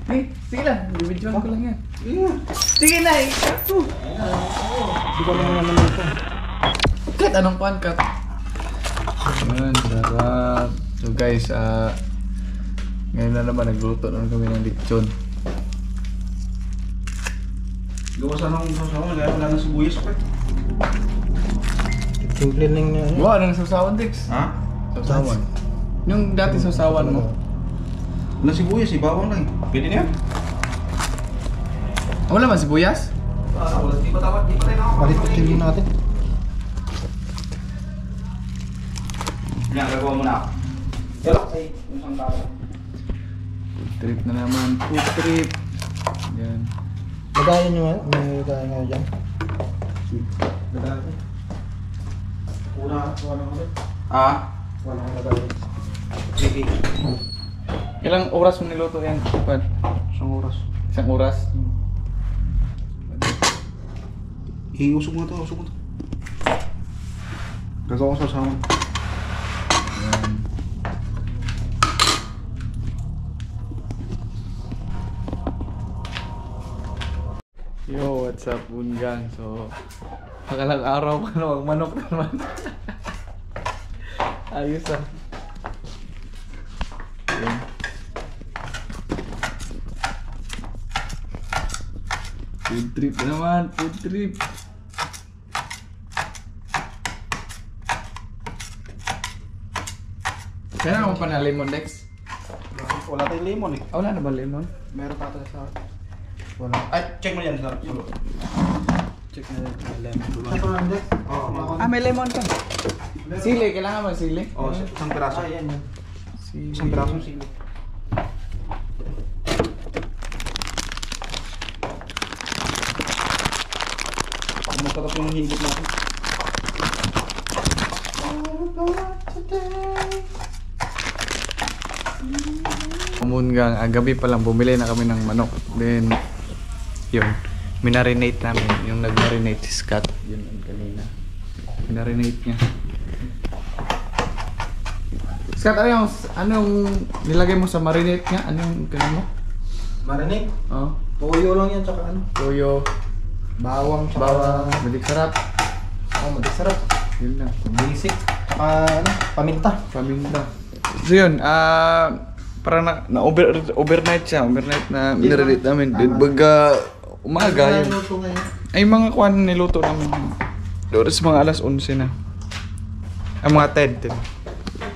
Sige lang. Bibidyoan ko lang yan. Iya. Sige na eh. Di ko naman ito. Kahit anong pan cut. Ayan, sarap. So guys, ngayon na naman nagluto naman kami ng lechon. Gawa sana akong sasawa. Wala na sibuyas pa. Simple lang niya. Wow, ano sasawan, Dix? Ha? Sasawan. Yung dati sasawan mo. Wala sibuyas, bawang lang. Pwede na yan? Wala man sibuyas? Wala, di pa tayo nakapagod. Palit-palit natin. Yan, gagawa mo na ako. Pero, ay, yung isang tao. Food trip na naman. Food trip. Yan. Lagayan nyo nga. May lagayan nga dyan. Lagayan. Wala ulit. Ah? Wala lagayan. Sige. Ilang oras mo niluto yan? Pan? Isang oras. Isang oras? Iusog mo to, usog mo to. Gagawa ko sa sasawan. Yan. Yo, what's up, Bungang? So, pakalang araw pa na manok naman. Ayos ah. Yan. Food trip na naman, food trip. Kaya ako pa na lemon, Dex? Wala tayong lemon eh. Wala na ba lemon? Meron pa tayo sa... Wala. Ay, check mo yan, sir. Check na lemon. Ito lang, Dex. Oo, May lemon pa. Sili, kailangan mag sili? Oo, isang piraso. Yan yan. Sili. Isang pirasong sili. Masarap yung higit natin. Mungang, gabi pa lang bumili na kami ng manok. Then, yun, minarinate namin. Yung nag-marinate si Scott. Yun ang kanina. Minarinate niya. Scott, anong nilagay mo sa marinate niya? Anong kanina mo? Marinate. Oh, Toyo lang yan tsaka ano. toyo, Bawang tsaka... bawang, madik sarap. Oh, madisarap. Yun lang. Basic. Tsaka ano, paminta. Paminta. So yun, parang overnight siya. Overnight na minarinate namin. Then baga umaga yun. Luto ngayon. Ay mga kwan niluto namin. Doon mga alas 11 na. Ay mga 10.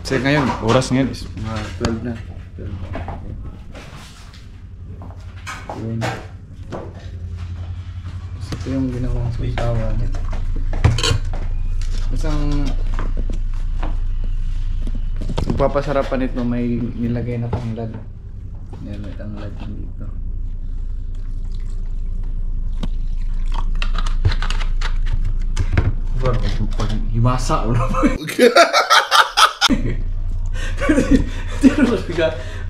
Kasi ngayon, oras ngayon is mga 12 na. 12. Yun. So, ito yung ginawang sasawan. Isang magpapasarapan nito may nilagay na tanglad. Yan, may tanglad dito. Pag himasa o na po.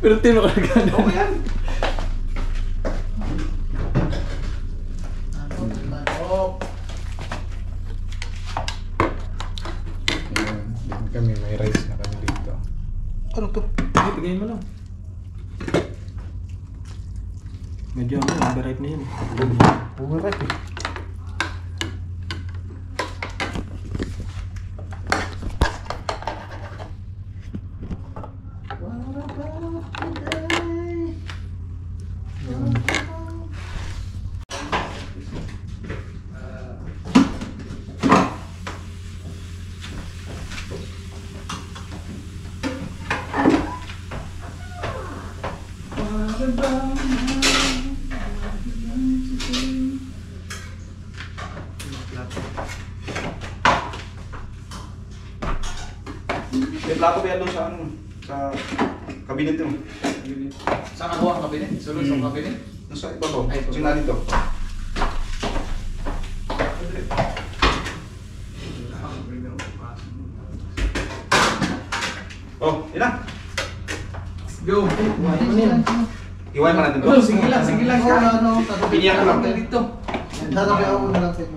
Pero tino ka gana. Oo yan. Yan kami, may rice na kami dito. Ano to? Sige, bigay mo lang. Medyo ano, overripe na yun. Overripe eh. May plato ba yan doon sa ano? Sa kabinet mo? Saan nakuha ang kabinet? Sulod sa kabinet? Doon sa iba to? Ay, ito. Sina dito? Oh, yun na. Go! Iwan mo natin to. Oh, sige lang, sige lang. Piniyak ko lang. Dito. Tatabi ako na lang sa'yo.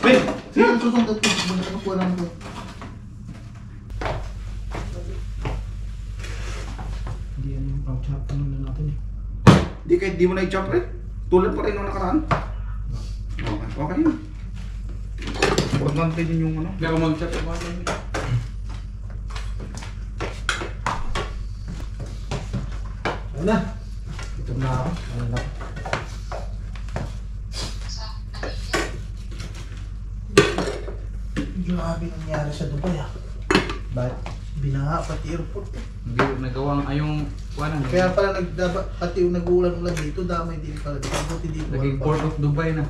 Wait! Sige, susunod ito. Bunda ko lang ito. Hindi yan yung pang-chat na natin eh. Hindi kahit di mo na i-chop rin. Tulad pa rin nung nakaraan. Okay, okay yun. Importante din yung ano. Hindi ako mag-chat ako. Ano na? Ito na ako. Ano na? Grabe nangyari sa Dubai ah. Bakit? Binaha pati airport eh. Hindi nagawang ayong wanan. Kaya pala pati yung nag-uulan-ulan dito, damay din pala dito. Buti dito. Naging port of Dubai na.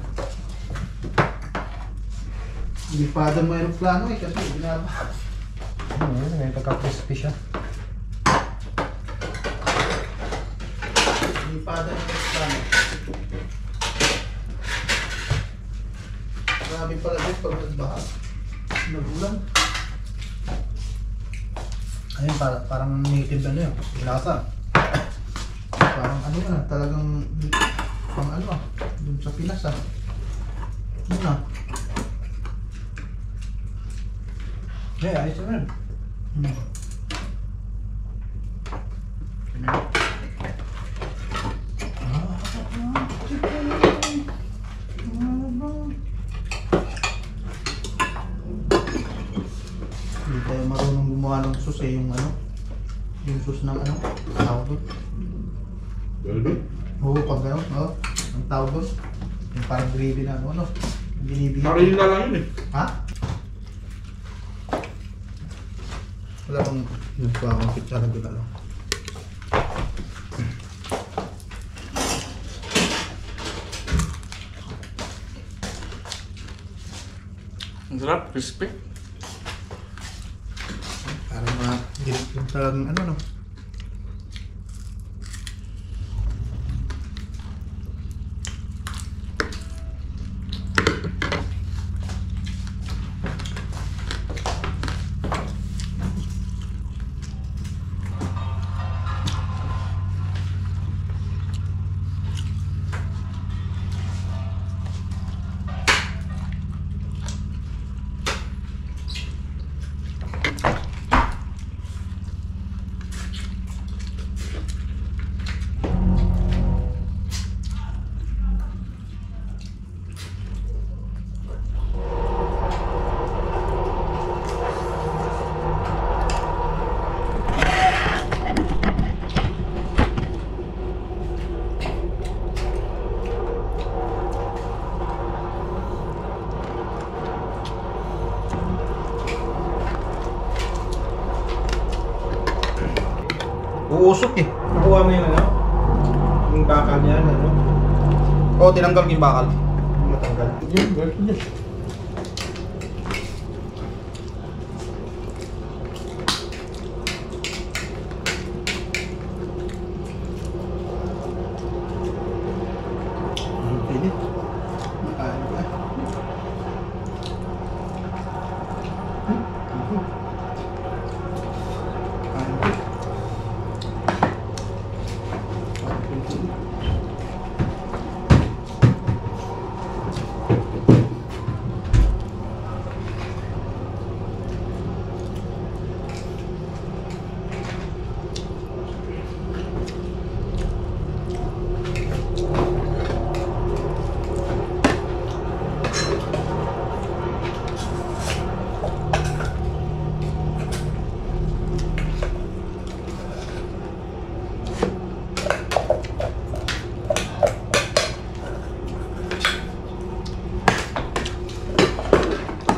Hindi pa daw may aeroplano eh, kasi binaba. May pagka-crispy siya. Hindi pa daw may aeroplano. Grabe pala dito pag nagbaha. Nag-ulan. Ayun, parang native ano yun, lasa. Parang ano na, talagang pang ano ah, dun sa Pinas ah. Ano na? Ayos na rin. Hindi tayo marunong gumawa ng sus eh, yung ano, yung sus ng ano, tawag doon. Velvet? Oo, pag gano'n, oo, ang tawag doon. Yung parang gravy na ano, binibigyan. Marina lang yun eh. Ha? Wala bang nagpa akong pitsara doon lang. Ang sarap, crispy. Parang mga yung talagang ano no. Uusok eh. Nakuha mo yung ano? Yung bakal niya, ano? Oo, tinanggal ko yung bakal. Matanggal. Yun, yun. Pwede. Makain ka. Kain ka.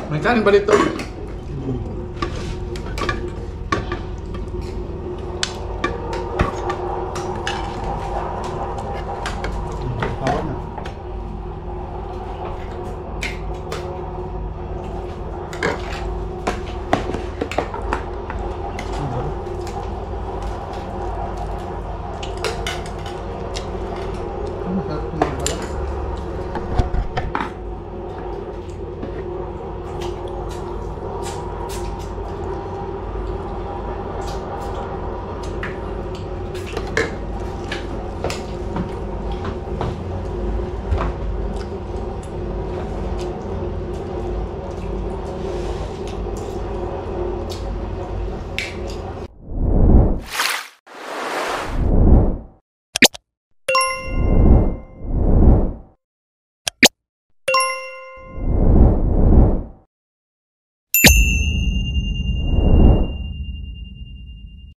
May kanin ba dito?